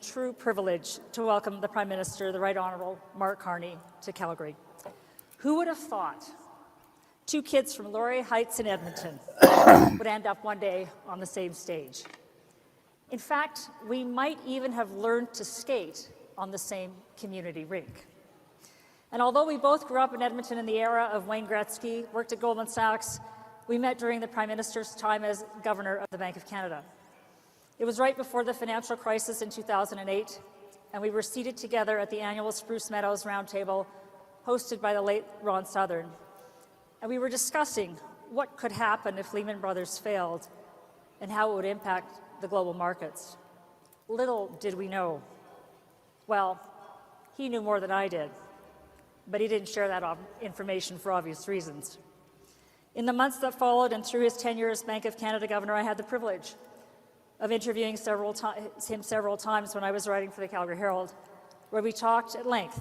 true privilege to welcome the Prime Minister, the Right Honourable Mark Carney, to Calgary. Who would have thought two kids from Laurier Heights in Edmonton would end up one day on the same stage? In fact, we might even have learned to skate on the same community rink. And although we both grew up in Edmonton in the era of Wayne Gretzky, worked at Goldman Sachs, we met during the Prime Minister's time as Governor of the Bank of Canada. It was right before the financial crisis in 2008, and we were seated together at the annual Spruce Meadows Roundtable hosted by the late Ron Southern. And we were discussing what could happen if Lehman Brothers failed and how it would impact the global markets. Little did we know. Well, he knew more than I did, but he didn't share that information for obvious reasons. In the months that followed and through his tenure as Bank of Canada Governor, I had the privilege of interviewing him several times when I was writing for the Calgary Herald, where we talked at length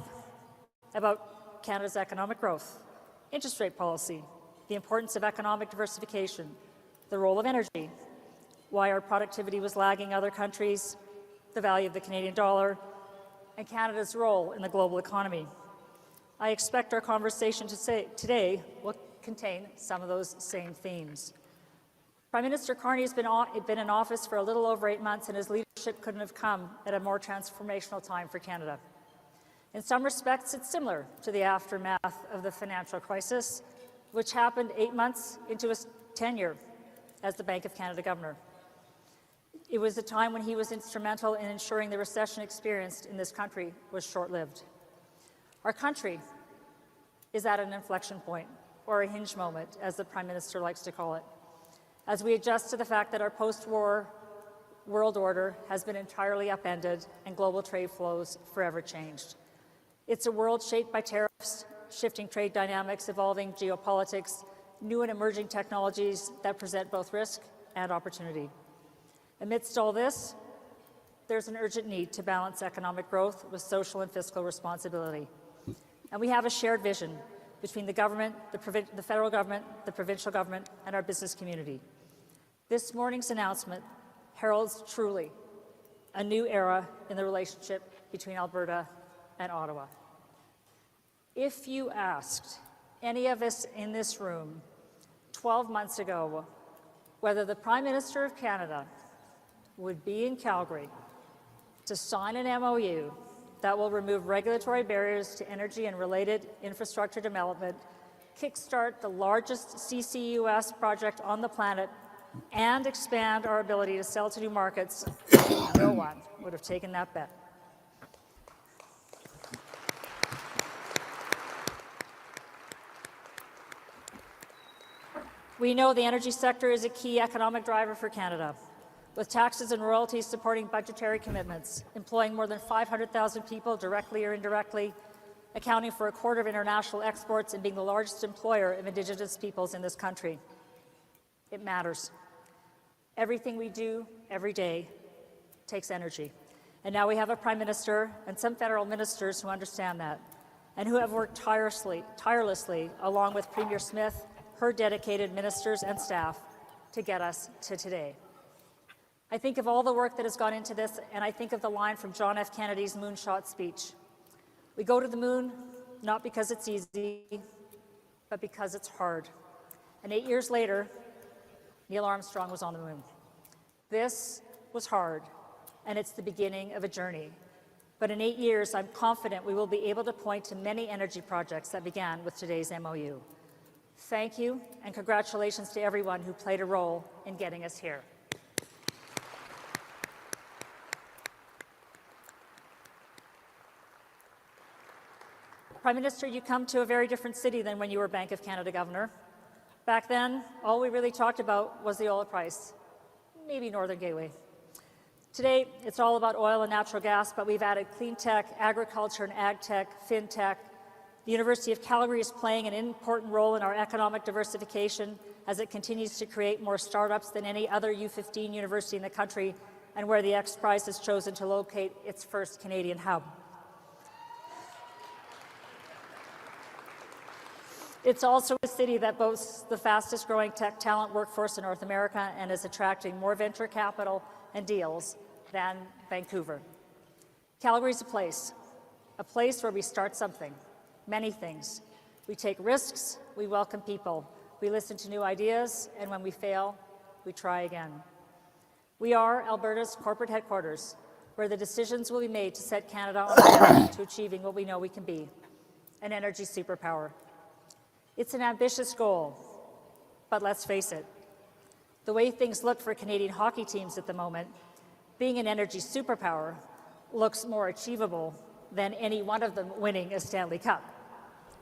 about Canada's economic growth, interest rate policy, the importance of economic diversification, the role of energy, why our productivity was lagging other countries, the value of the Canadian dollar, and Canada's role in the global economy. I expect our conversation today will contain some of those same themes. Prime Minister Carney has been in office for a little over 8 months, and his leadership couldn't have come at a more transformational time for Canada. In some respects, it's similar to the aftermath of the financial crisis, which happened 8 months into his tenure as the Bank of Canada Governor. It was a time when he was instrumental in ensuring the recession experienced in this country was short-lived. Our country is at an inflection point, or a hinge moment, as the Prime Minister likes to call it, as we adjust to the fact that our post-war world order has been entirely upended and global trade flows forever changed. It's a world shaped by tariffs, shifting trade dynamics, evolving geopolitics, new and emerging technologies that present both risk and opportunity. Amidst all this, there's an urgent need to balance economic growth with social and fiscal responsibility. And we have a shared vision between the government, the federal government, the provincial government, and our business community. This morning's announcement heralds truly a new era in the relationship between Alberta and Ottawa. If you asked any of us in this room 12 months ago whether the Prime Minister of Canada would be in Calgary to sign an MOU that will remove regulatory barriers to energy and related infrastructure development, kickstart the largest CCUS project on the planet, and expand our ability to sell to new markets, no one would have taken that bet. We know the energy sector is a key economic driver for Canada, with taxes and royalties supporting budgetary commitments, employing more than 500,000 people directly or indirectly, accounting for a quarter of international exports, and being the largest employer of Indigenous peoples in this country. It matters. Everything we do every day takes energy. And now we have a Prime Minister and some federal ministers who understand that, and who have worked tirelessly along with Premier Smith, her dedicated ministers and staff, to get us to today. I think of all the work that has gone into this, and I think of the line from John F. Kennedy's moonshot speech. We go to the moon not because it's easy, but because it's hard. And 8 years later, Neil Armstrong was on the moon. This was hard, and it's the beginning of a journey. But in 8 years, I'm confident we will be able to point to many energy projects that began with today's MOU. Thank you, and congratulations to everyone who played a role in getting us here. Prime Minister, you come to a very different city than when you were Bank of Canada Governor. Back then, all we really talked about was the oil price, maybe Northern Gateway. Today, it's all about oil and natural gas, but we've added clean tech, agriculture and ag tech, fintech. The University of Calgary is playing an important role in our economic diversification as it continues to create more startups than any other U15 university in the country, and where the X Prize has chosen to locate its first Canadian hub. It's also a city that boasts the fastest growing tech talent workforce in North America and is attracting more venture capital and deals than Vancouver. Calgary's a place where we start something, many things. We take risks, we welcome people, we listen to new ideas, and when we fail, we try again. We are Alberta's corporate headquarters, where the decisions will be made to set Canada on a path to achieving what we know we can be, an energy superpower. It's an ambitious goal, but let's face it, the way things look for Canadian hockey teams at the moment, being an energy superpower looks more achievable than any one of them winning a Stanley Cup.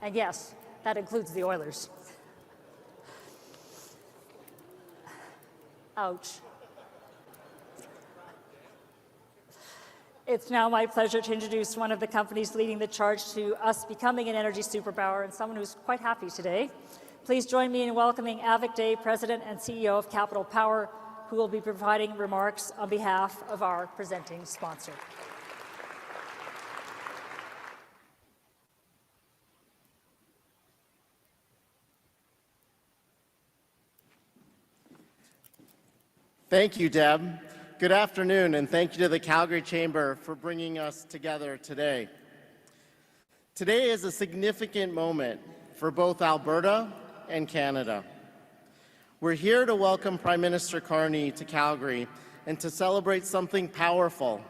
And yes, that includes the Oilers. Ouch. It's now my pleasure to introduce one of the companies leading the charge to us becoming an energy superpower, and someone who's quite happy today. Please join me in welcoming Avik Dey, President and CEO of Capital Power, who will be providing remarks on behalf of our presenting sponsor. Thank you, Deb. Good afternoon, and thank you to the Calgary Chamber for bringing us together today. Today is a significant moment for both Alberta and Canada. We're here to welcome Prime Minister Carney to Calgary and to celebrate something powerful: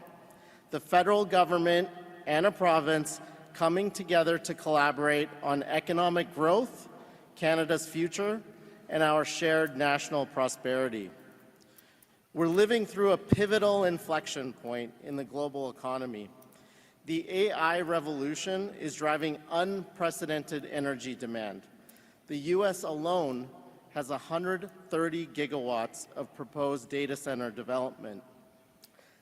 the federal government and a province coming together to collaborate on economic growth, Canada's future, and our shared national prosperity. We're living through a pivotal inflection point in the global economy. The AI revolution is driving unprecedented energy demand. The US alone has 130 gigawatts of proposed data center development,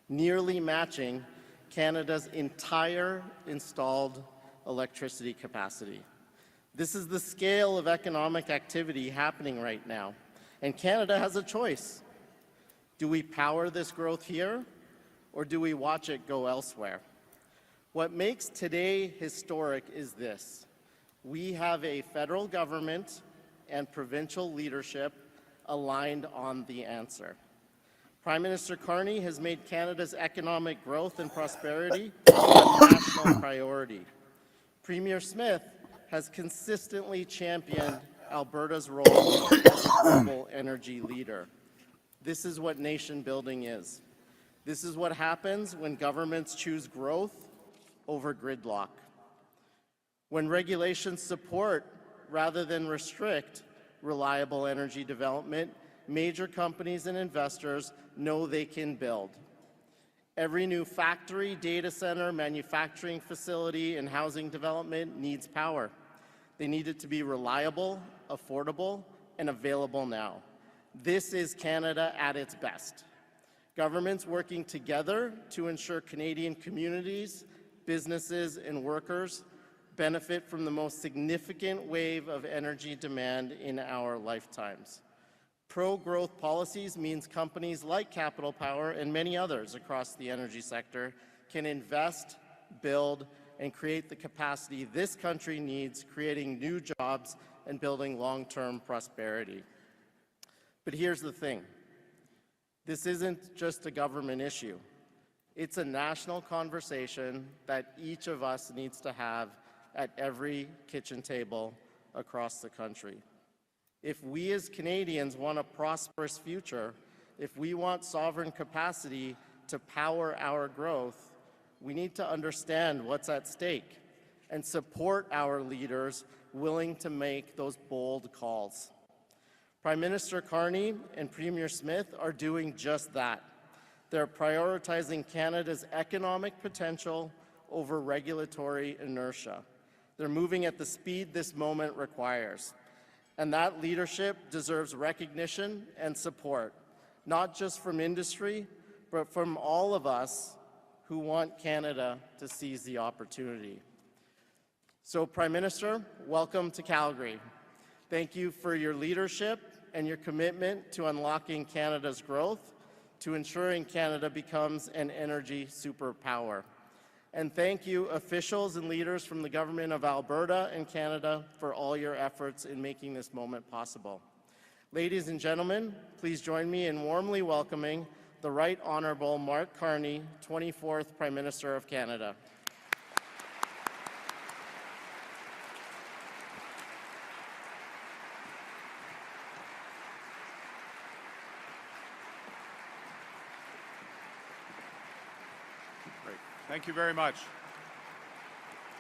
nearly matching Canada's entire installed electricity capacity. This is the scale of economic activity happening right now, and Canada has a choice. Do we power this growth here, or do we watch it go elsewhere? What makes today historic is this: we have a federal government and provincial leadership aligned on the answer. Prime Minister Carney has made Canada's economic growth and prosperity a national priority. Premier Smith has consistently championed Alberta's role as a global energy leader. This is what nation building is. This is what happens when governments choose growth over gridlock. When regulations support rather than restrict reliable energy development, major companies and investors know they can build. Every new factory, data center, manufacturing facility, and housing development needs power. They need it to be reliable, affordable, and available now. This is Canada at its best. Governments working together to ensure Canadian communities, businesses, and workers benefit from the most significant wave of energy demand in our lifetimes. Pro-growth policies means companies like Capital Power and many others across the energy sector can invest, build, and create the capacity this country needs, creating new jobs and building long-term prosperity. But here's the thing. This isn't just a government issue. It's a national conversation that each of us needs to have at every kitchen table across the country. If we as Canadians want a prosperous future, if we want sovereign capacity to power our growth, we need to understand what's at stake and support our leaders willing to make those bold calls. Prime Minister Carney and Premier Smith are doing just that. They're prioritizing Canada's economic potential over regulatory inertia. They're moving at the speed this moment requires. And that leadership deserves recognition and support, not just from industry, but from all of us who want Canada to seize the opportunity. So, Prime Minister, welcome to Calgary. Thank you for your leadership and your commitment to unlocking Canada's growth, to ensuring Canada becomes an energy superpower. And thank you, officials and leaders from the Government of Alberta and Canada, for all your efforts in making this moment possible. Ladies and gentlemen, please join me in warmly welcoming the Right Honourable Mark Carney, 24th Prime Minister of Canada. Great. Thank you very much.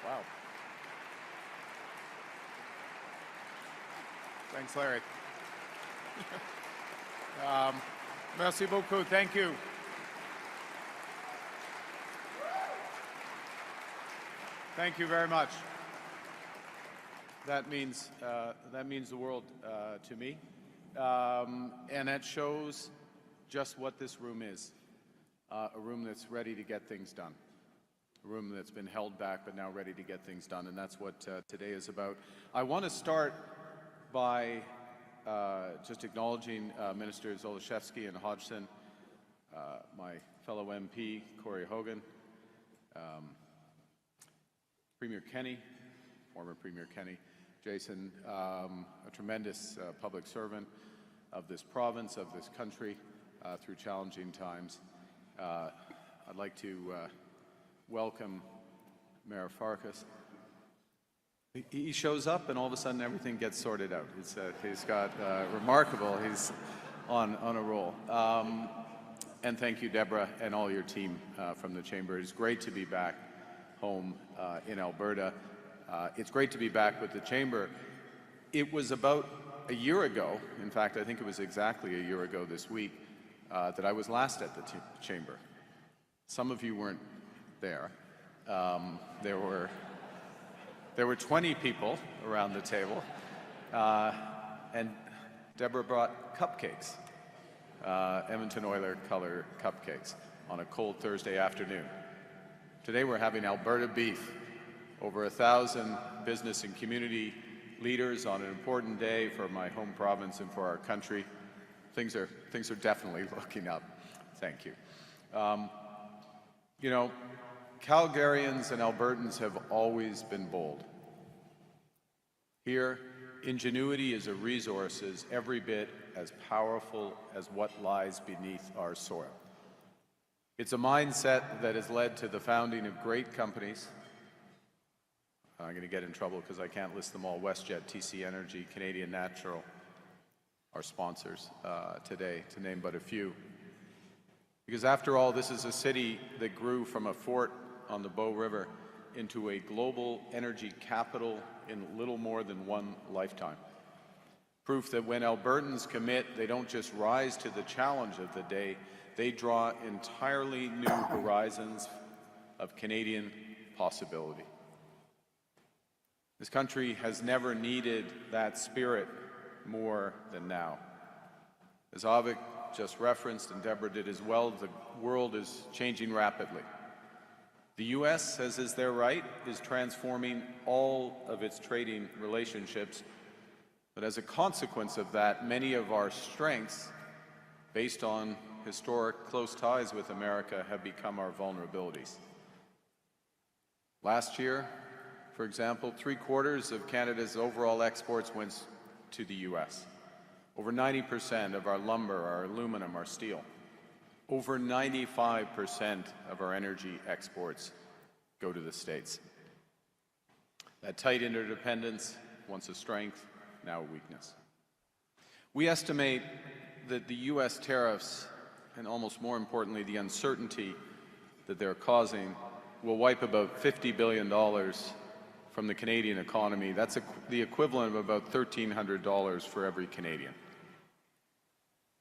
Wow. Thanks, Larry. Merci beaucoup. Thank you. Thank you very much. That means the world to me, and that shows just what this room is. A room that's ready to get things done. A room that's been held back but now ready to get things done, and that's what today is about. I want to start by just acknowledging Ministers Olszewski and Hodgson, my fellow MP, Corey Hogan, Premier Kenny, former Premier Kenny, Jason, a tremendous public servant of this province, of this country, through challenging times. I'd like to welcome Mayor Farkas. He shows up and all of a sudden everything gets sorted out. He's got remarkable, he's on a roll. And thank you, Deborah, and all your team from the Chamber. It's great to be back home in Alberta. It's great to be back with the Chamber. It was about a year ago, in fact, I think it was exactly a year ago this week, that I was last at the Chamber. Some of you weren't there. There were 20 people around the table, and Deborah brought cupcakes, Edmonton Oiler color cupcakes, on a cold Thursday afternoon. Today we're having Alberta beef. Over 1,000 business and community leaders on an important day for my home province and for our country. Things are definitely looking up. Thank you. You know, Calgarians and Albertans have always been bold. Here, ingenuity is a resource as every bit as powerful as what lies beneath our soil. It's a mindset that has led to the founding of great companies. I'm going to get in trouble because I can't list them all. WestJet, TC Energy, Canadian Natural, our sponsors today, to name but a few. Because after all, this is a city that grew from a fort on the Bow River into a global energy capital in little more than one lifetime. Proof that when Albertans commit, they don't just rise to the challenge of the day, they draw entirely new horizons of Canadian possibility. This country has never needed that spirit more than now. As Avik just referenced, and Deborah did as well, the world is changing rapidly. The U.S., as is their right, is transforming all of its trading relationships. But as a consequence of that, many of our strengths, based on historic close ties with America, have become our vulnerabilities. Last year, for example, 3/4 of Canada's overall exports went to the U.S. Over 90% of our lumber, our aluminum, our steel. Over 95% of our energy exports go to the States. That tight interdependence, once a strength, now a weakness. We estimate that the U.S. tariffs, and almost more importantly, the uncertainty that they're causing, will wipe about $50 billion from the Canadian economy. That's the equivalent of about $1,300 for every Canadian.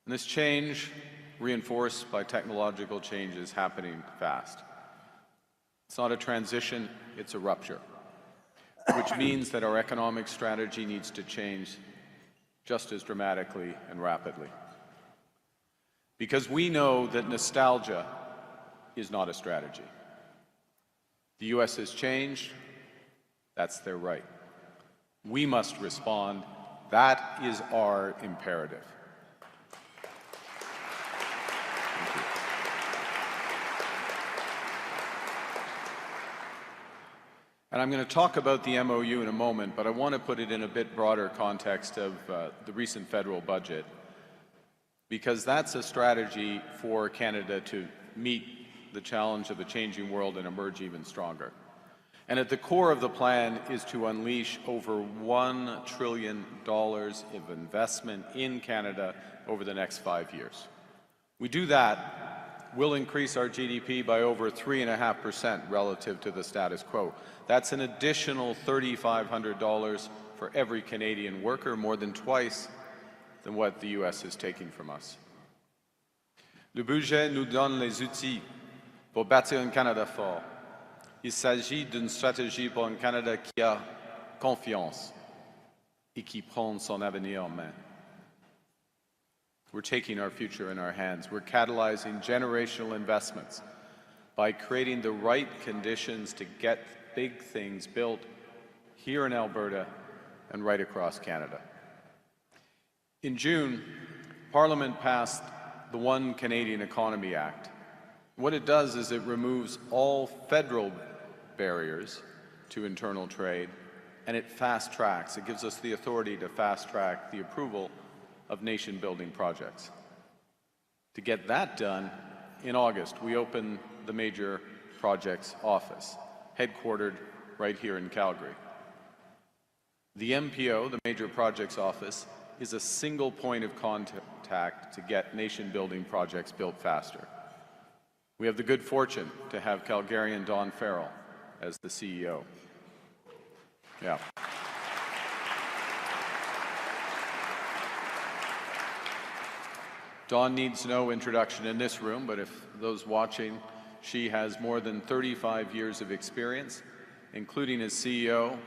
And this change, reinforced by technological changes, happening fast. It's not a transition, it's a rupture, which means that our economic strategy needs to change just as dramatically and rapidly. Because we know that nostalgia is not a strategy. The U.S. has changed, that's their right. We must respond, that is our imperative. And I'm going to talk about the MOU in a moment, but I want to put it in a bit broader context of the recent federal budget. because that's a strategy for Canada to meet the challenge of a changing world and emerge even stronger. And at the core of the plan is to unleash over $1 trillion of investment in Canada over the next 5 years. We do that, we'll increase our GDP by over 3.5% relative to the status quo. That's an additional $3,500 for every Canadian worker, more than twice than what the US is taking from us. Le budget nous donne les outils pour bâtir un Canada fort. Il s'agit d'une stratégie pour un Canada qui a confiance et qui prend son avenir en main. We're taking our future in our hands. We're catalyzing generational investments by creating the right conditions to get big things built here in Alberta and right across Canada. In June, Parliament passed the One Canadian Economy Act. What it does is it removes all federal barriers to internal trade, and it fast-tracks. It gives us the authority to fast-track the approval of nation-building projects. To get that done, in August, we opened the Major Projects Office, headquartered right here in Calgary. The MPO, the Major Projects Office, is a single point of contact to get nation-building projects built faster. We have the good fortune to have Calgarian Don Farrell as the CEO. Yeah. Dawn needs no introduction in this room, but if those watching, she has more than 35 years of experience, including as CEO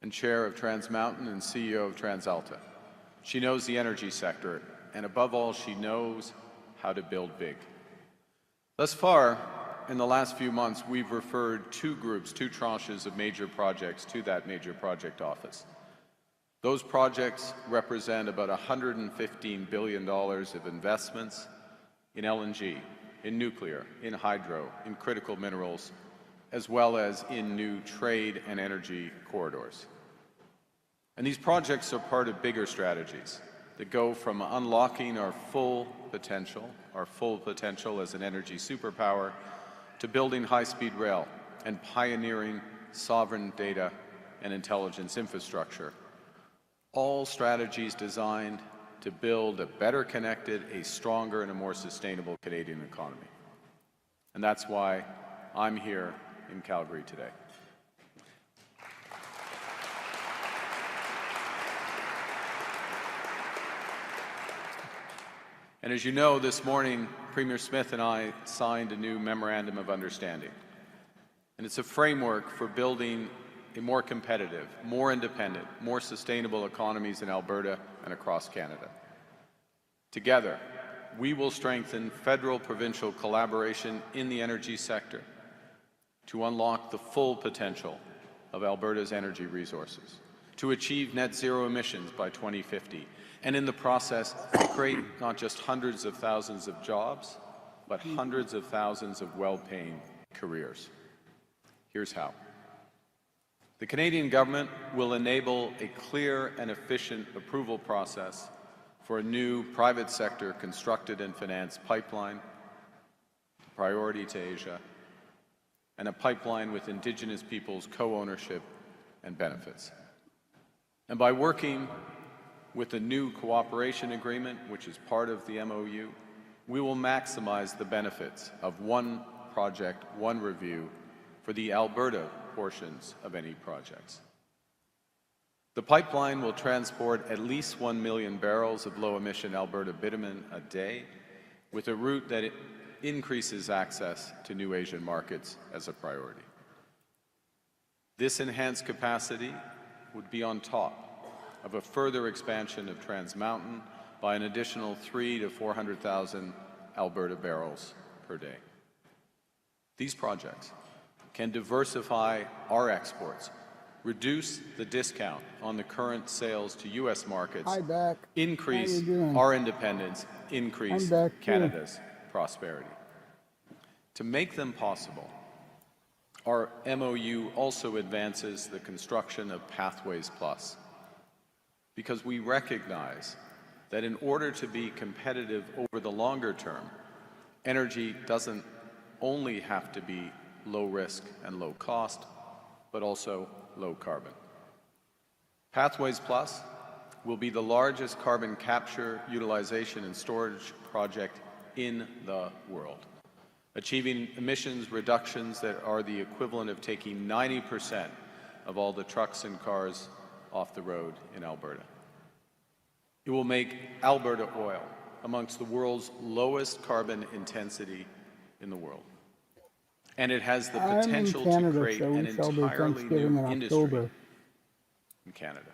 and chair of Trans Mountain and CEO of TransAlta. She knows the energy sector, and above all, she knows how to build big. Thus far, in the last few months, we've referred two tranches of major projects to that Major Project Office. Those projects represent about $115 billion of investments in LNG, in nuclear, in hydro, in critical minerals, as well as in new trade and energy corridors. And these projects are part of bigger strategies that go from unlocking our full potential as an energy superpower, to building high-speed rail and pioneering sovereign data and intelligence infrastructure. All strategies designed to build a better connected, a stronger, and a more sustainable Canadian economy. And that's why I'm here in Calgary today. And as you know, this morning, Premier Smith and I signed a new Memorandum of Understanding. And it's a framework for building a more competitive, more independent, more sustainable economies in Alberta and across Canada. Together, we will strengthen federal-provincial collaboration in the energy sector to unlock the full potential of Alberta's energy resources, to achieve net zero emissions by 2050, and in the process, create not just hundreds of thousands of jobs, but hundreds of thousands of well-paying careers. Here's how. The Canadian government will enable a clear and efficient approval process for a new private sector constructed and financed pipeline, priority to Asia, and a pipeline with Indigenous peoples' co-ownership and benefits. And by working with a new cooperation agreement, which is part of the MOU, we will maximize the benefits of one project, one review for the Alberta portions of any projects. The pipeline will transport at least 1 million barrels of low-emission Alberta bitumen a day, with a route that increases access to new Asian markets as a priority. This enhanced capacity would be on top of a further expansion of Trans Mountain by an additional 300,000 to 400,000 Alberta barrels per day. These projects can diversify our exports, reduce the discount on the current sales to U.S. markets, increase our independence, increase Canada's prosperity. To make them possible, our MOU also advances the construction of Pathways Plus, because we recognize that in order to be competitive over the longer term, energy doesn't only have to be low risk and low cost, but also low carbon. Pathways Plus will be the largest carbon capture, utilization, and storage project in the world, achieving emissions reductions that are the equivalent of taking 90% of all the trucks and cars off the road in Alberta. It will make Alberta oil amongst the world's lowest carbon intensity in the world. And it has the potential to create an entirely new industry in Canada,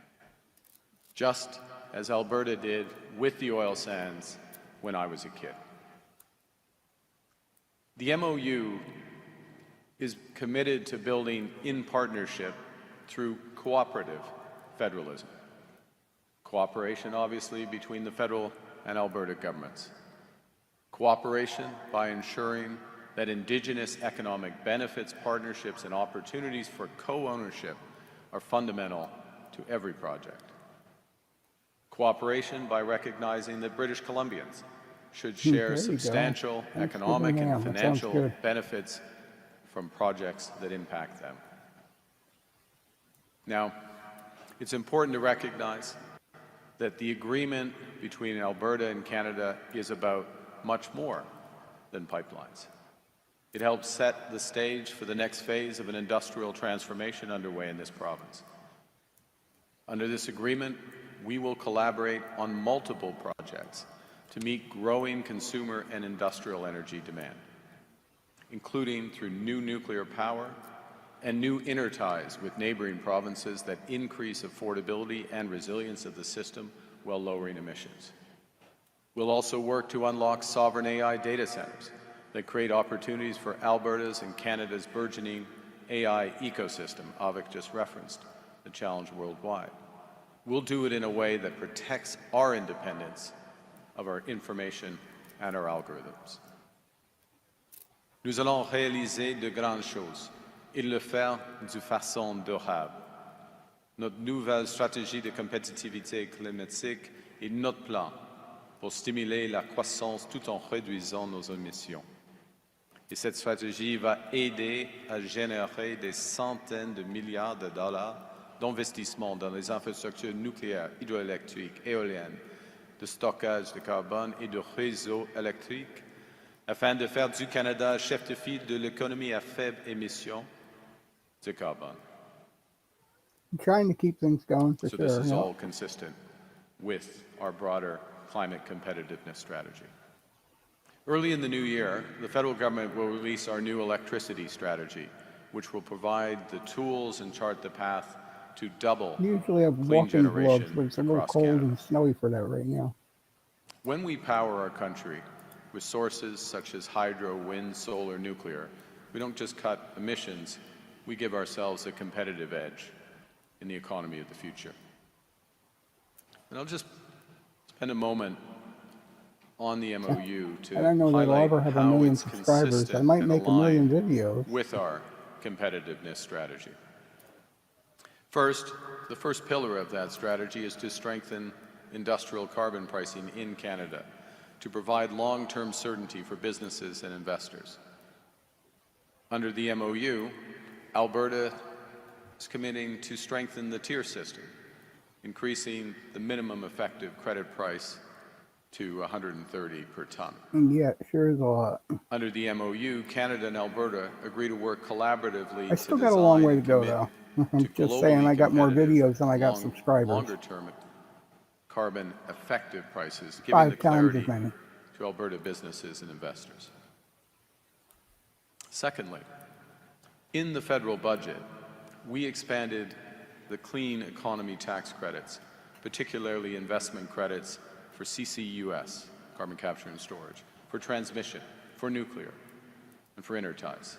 just as Alberta did with the oil sands when I was a kid. The MOU is committed to building in partnership through cooperative federalism. Cooperation, obviously, between the federal and Alberta governments. Cooperation by ensuring that Indigenous economic benefits, partnerships, and opportunities for co-ownership are fundamental to every project. Cooperation by recognizing that British Columbians should share substantial economic and financial benefits from projects that impact them. Now, it's important to recognize that the agreement between Alberta and Canada is about much more than pipelines. It helps set the stage for the next phase of an industrial transformation underway in this province. Under this agreement, we will collaborate on multiple projects to meet growing consumer and industrial energy demand, including through new nuclear power and new interties with neighboring provinces that increase affordability and resilience of the system while lowering emissions. We'll also work to unlock sovereign AI data centers that create opportunities for Alberta's and Canada's burgeoning AI ecosystem. Avik just referenced the challenge worldwide. We'll do it in a way that protects our independence of our information and our algorithms. Nous allons réaliser de grandes choses et le faire de façon durable. Notre nouvelle stratégie de compétitivité climatique est notre plan pour stimuler la croissance tout en réduisant nos émissions. Et cette stratégie va aider à générer des centaines de milliards de dollars d'investissement dans les infrastructures nucléaires, hydroélectriques, éoliennes, de stockage de carbone et de réseaux électriques, afin de faire du Canada chef de file de l'économie à faible émission de carbone. I'm trying to keep things going for So sure. this is all consistent with our broader climate competitiveness strategy. Early in the new year, the federal government will release our new electricity strategy, which will provide the tools and chart the path to double Usually have clean walking gloves, generation but it's a little across cold Canada. and snowy for that right now. When we power our country with sources such as hydro, wind, solar, nuclear, we don't just cut emissions, we give ourselves a competitive edge in the economy of the future. And I'll just spend a moment on the MOU to I don't know that I'll highlight ever have a how million it's subscribers. consistent I might and make a million aligned videos. with our competitiveness strategy. First, the first pillar of that strategy is to strengthen industrial carbon pricing in Canada to provide long-term certainty for businesses and investors. Under the MOU, Alberta is committing to strengthen the tier system, increasing the minimum effective credit price to $130 per ton. And yeah, it sure is a lot. Under the MOU, Canada and Alberta agree to work collaboratively I still to got a long design way to and go, commit though. to I'm just globally saying I got more competitive videos than I got subscribers. Longer-term carbon effective prices, giving 5 the times clarity as many. to Alberta businesses and investors. Secondly, in the federal budget, we expanded the clean economy tax credits, particularly investment credits for CCUS, carbon capture and storage, for transmission, for nuclear, and for interties.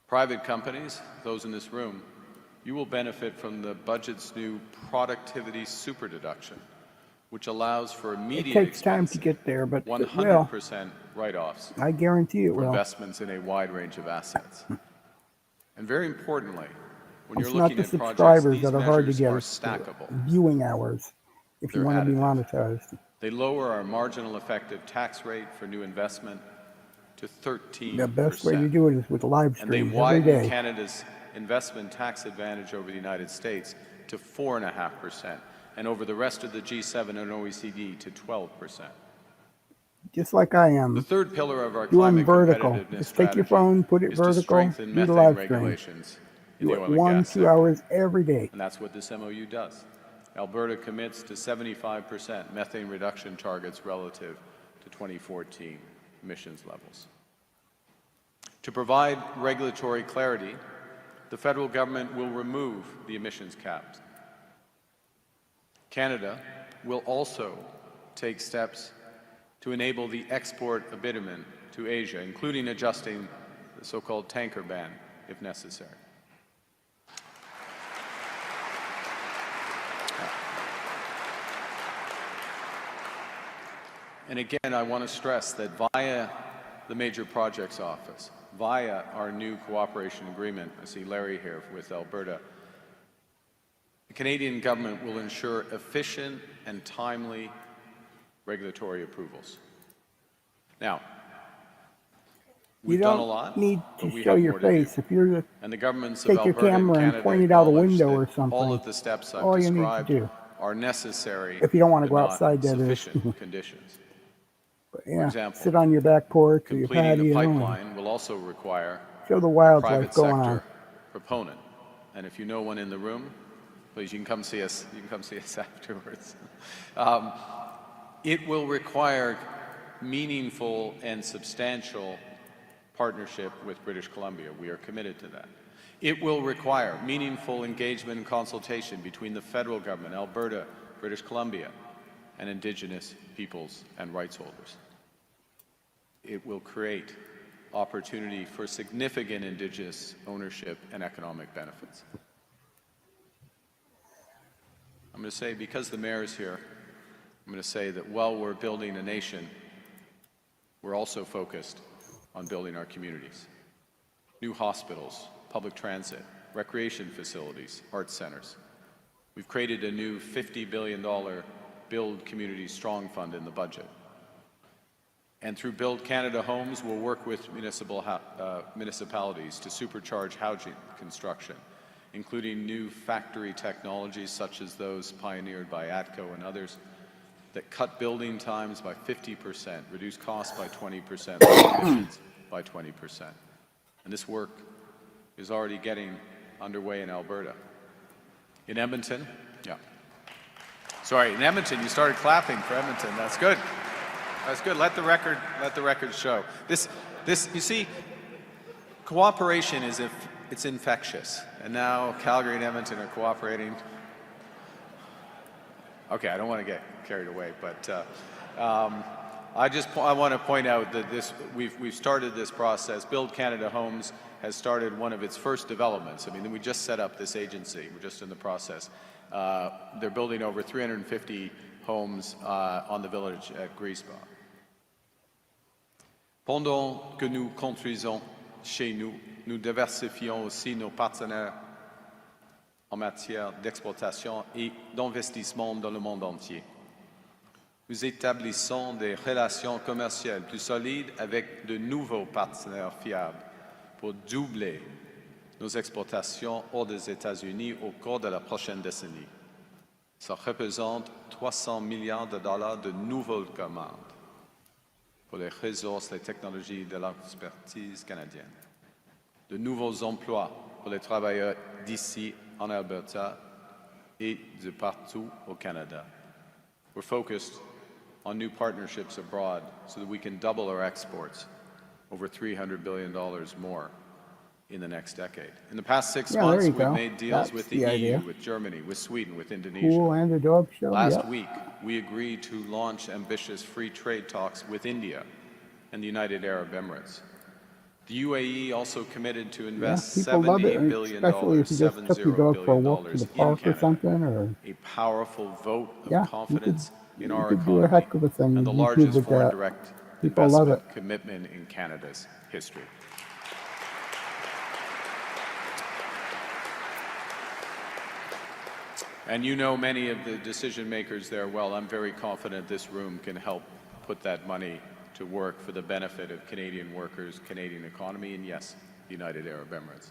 Private companies, those in this room, you will benefit from the budget's new productivity super deduction, which allows for It immediate takes time to get there, but it will. 100% write-offs I guarantee it for will. investments in a wide range of assets. And very importantly, when It's you're not looking the at projects, subscribers these that are hard to measures get. are It's the stackable. viewing hours. if you They're want to be additive. monetized. They lower our marginal effective tax rate for new investment to 13%. The best way to do it is with live And they streams every widen day. Canada's investment tax advantage over the United States to 4.5%, and over the rest of the G7 and OECD to 12%. Just like I The am. third pillar of our Do them climate vertical. competitiveness Just take your strategy phone, put it is to vertical, strengthen do the methane live stream. regulations in Do the it oil and gas 1-2 sector. hours every day. And that's what this MOU does. Alberta commits to 75% methane reduction targets relative to 2014 emissions levels. To provide regulatory clarity, the federal government will remove the emissions caps. Canada will also take steps to enable the export of bitumen to Asia, including adjusting the so-called tanker ban if necessary. And again, I want to stress that via the Major Projects Office, via our new cooperation agreement, I see Larry here with Alberta, the Canadian government will ensure efficient and timely regulatory approvals. Now, we've You done a lot, don't need but to we show have your more to do. face. If you're And the governments of take your Alberta and camera and Canada point it out a acknowledge window that or something, all of the steps I've all you need to described do. are necessary, If you don't want to but go not outside, that is. sufficient conditions. yeah, example, sit on your back porch or your Completing the patio and pipeline will also require show the a wildlife private going sector on. proponent. And if you know one in the room, please, you can come see us. You can come see us afterwards. It will require meaningful and substantial partnership with British Columbia. We are committed to that. It will require meaningful engagement and consultation between the federal government, Alberta, British Columbia, and Indigenous peoples and rights holders. It will create opportunity for significant Indigenous ownership and economic benefits. I'm going to say, because the mayor is here, I'm going to say that while we're building a nation, we're also focused on building our communities. New hospitals, public transit, recreation facilities, arts centers. We've created a new $50 billion Build Communities Strong Fund in the budget. And through Build Canada Homes, we'll work with municipalities to supercharge housing construction, including new factory technologies such as those pioneered by ATCO and others that cut building times by 50%, reduce costs by 20%, lower emissions by 20%. And this work is already getting underway in Alberta. In Edmonton, in Edmonton, you started clapping for Edmonton. That's good. That's good. Let the record show. This, you see, cooperation it's infectious. And now Calgary and Edmonton are cooperating. Okay, I don't want to get carried away, but I want to point out that we've started this process. Build Canada Homes has started one of its first developments. I mean, we just set up this agency. We're just in the process. They're building over 350 homes on the village at Griesbach. Pendant que nous construisons chez nous, nous diversifions aussi nos partenaires en matière d'exportation et d'investissement dans le monde entier. Nous établissons des relations commerciales plus solides avec de nouveaux partenaires fiables pour doubler nos exportations hors des États-Unis au cours de la prochaine décennie. Ça représente 300 milliards de dollars de nouvelles commandes pour les ressources, les technologies de l'expertise canadienne. De nouveaux emplois pour les travailleurs d'ici en Alberta et de partout au Canada. We're focused on new partnerships abroad so that we can double our exports, over $300 billion more in the next decade. In the past 6 months, we've made deals with the EU, with Germany, with Sweden, with Indonesia. Pool and a dog show. Last week, we agreed to launch ambitious free trade talks with India and the United Arab Emirates. The UAE also committed to invest people love it, $70 billion, especially if you just took your dog for a walk to the park or something, or a powerful vote of confidence in our you could do a economy heck of a thing and the on YouTube largest with foreign that. direct People love investment it. commitment in Canada's history. And you know many of the decision makers there well. I'm very confident this room can help put that money to work for the benefit of Canadian workers, Canadian economy, and yes, the United Arab Emirates.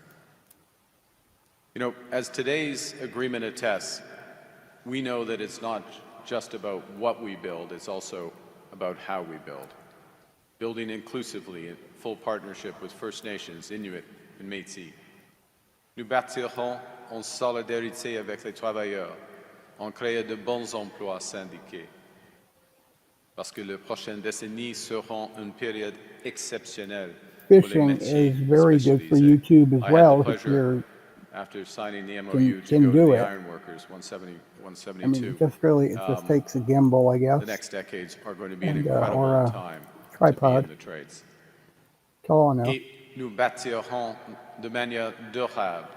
You know, as today's agreement attests, we know that it's not just about what we build, it's also about how we build. Building inclusively in full partnership with First Nations, Inuit, and Métis. Nous bâtirons en solidarité avec les travailleurs, en créant de bons emplois syndiqués. Parce que les prochaines décennies seront une période exceptionnelle pour les Fishing métiers is very good for spécialisés. YouTube as I had well the if pleasure, you're, after signing the MOU, to can go to do the it. Iron Workers, 170, I 172. mean, just really, it just takes a gimbal, I The guess. next decades are going to be an And, incredible or a time to be tripod. in the trades. That's all I know. Et nous bâtirons de manière durable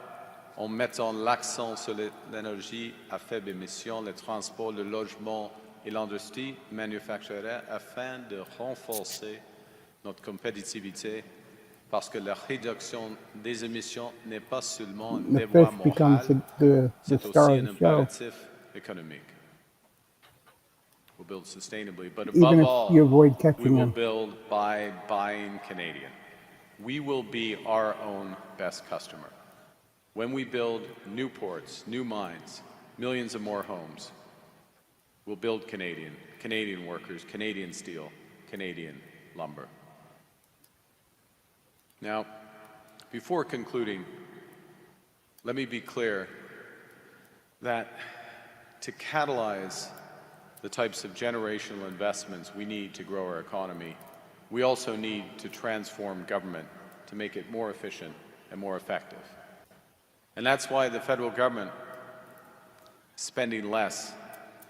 en mettant l'accent sur l'énergie à faible émission, le transport, le logement et l'industrie manufacturière afin de renforcer notre compétitivité parce que la réduction des émissions n'est pas seulement un The devoir fish becomes moral, the c'est star aussi of un the show. impératif économique. We'll build sustainably, but above Even if all, you avoid we catching will them. build by buying Canadian. We will be our own best customer. When we build new ports, new mines, millions of more homes, we'll build Canadian, Canadian workers, Canadian steel, Canadian lumber. Now, before concluding, let me be clear that to catalyze the types of generational investments we need to grow our economy, we also need to transform government to make it more efficient and more effective. And that's why the federal government is spending less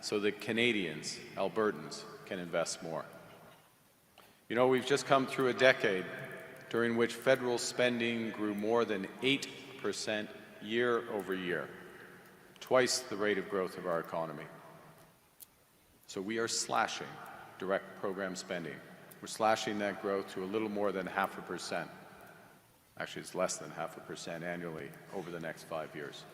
so that Canadians, Albertans, can invest more. You know, we've just come through a decade during which federal spending grew more than 8% year over year, twice the rate of growth of our economy. So we are slashing direct program spending. We're slashing that growth to a little more than 0.5%. Actually, it's less than 0.5% annually over the next 5 years.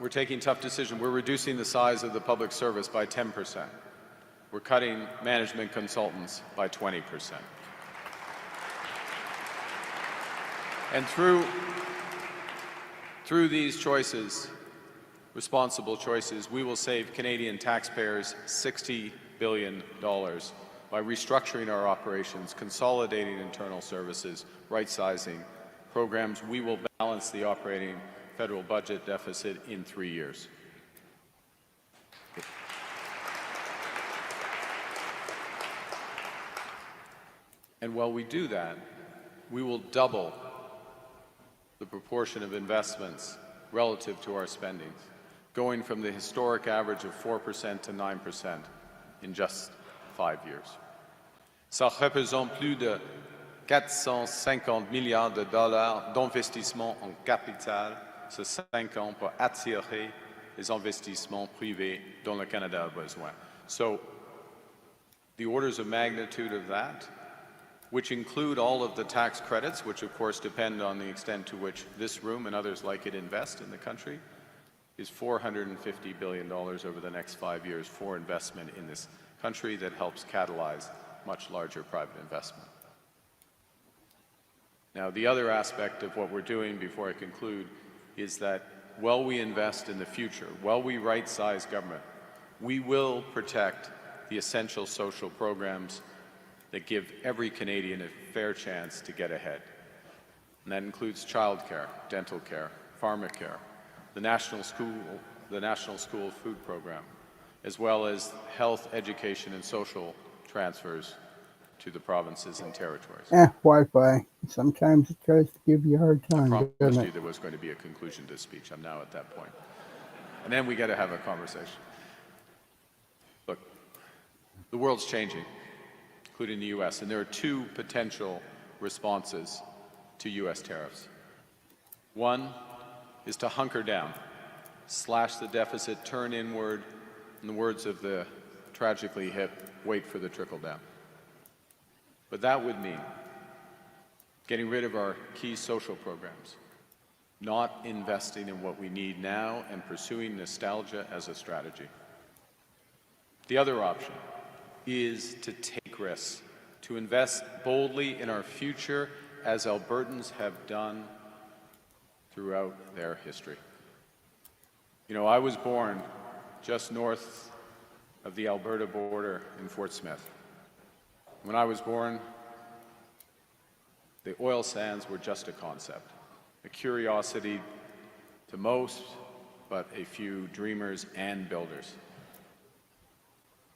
We're taking tough decisions. We're reducing the size of the public service by 10%. We're cutting management consultants by 20%. And through these choices, responsible choices, we will save Canadian taxpayers $60 billion by restructuring our operations, consolidating internal services, right-sizing programs. We will balance the operating federal budget deficit in 3 years. And while we do that, we will double the proportion of investments relative to our spending, going from the historic average of 4% to 9% in just 5 years. Ça représente plus de 450 milliards de dollars d'investissement en capital sur 5 ans pour attirer les investissements privés dont le Canada a besoin. So the orders of magnitude of that, which include all of the tax credits, which of course depend on the extent to which this room and others like it invest in the country, is $450 billion over the next 5 years for investment in this country that helps catalyze much larger private investment. Now, the other aspect of what we're doing before I conclude is that while we invest in the future, while we right-size government, we will protect the essential social programs that give every Canadian a fair chance to get ahead. And that includes childcare, dental care, pharmacare, the National School Food Program, as well as health, education, and social transfers to the provinces and territories. Wi-Fi. Sometimes it tries to give you a hard I time, promised doesn't you it? there was going to be a conclusion to this speech. I'm now at that point. And then we got to have a conversation. Look, the world's changing, including the U.S., and there are two potential responses to U.S. tariffs. One is to hunker down, slash the deficit, turn inward, in the words of the tragically hip, wait for the trickle down. But that would mean getting rid of our key social programs, not investing in what we need now, and pursuing nostalgia as a strategy. The other option is to take risks, to invest boldly in our future as Albertans have done throughout their history. You know, I was born just north of the Alberta border in Fort Smith. When I was born, the oil sands were just a concept, a curiosity to most, but a few dreamers and builders.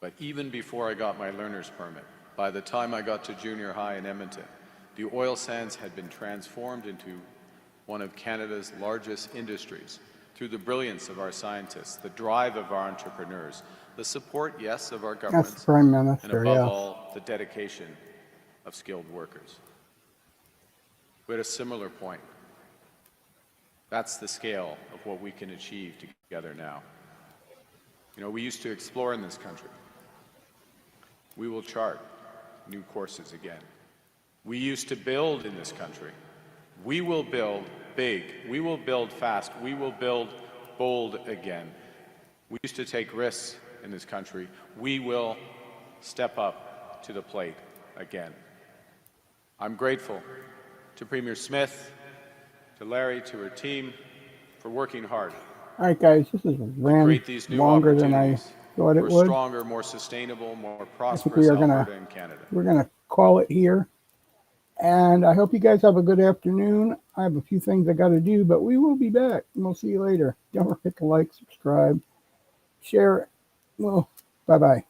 But even before I got my learner's permit, by the time I got to junior high in Edmonton, the oil sands had been transformed into one of Canada's largest industries through the brilliance of our scientists, the drive of our entrepreneurs, the support, yes, of our governments, That's Prime and Minister, above yes. all, the dedication of skilled workers. We're at a similar point. That's the scale of what we can achieve together now. You know, we used to explore in this country. We will chart new courses again. We used to build in this country. We will build big. We will build fast. We will build bold again. We used to take risks in this country. We will step up to the plate again. I'm grateful to Premier Smith, to Larry, to her team for working hard All right, guys, this has to ran create these new longer than I opportunities thought it for a would. stronger, more sustainable, more I think prosperous Alberta and Canada. we're gonna call it here. And I hope you guys have a good afternoon. I have a few things I got to do, but we will be back. And we'll see you later. Don't forget to like, subscribe, share it. Well, bye-bye.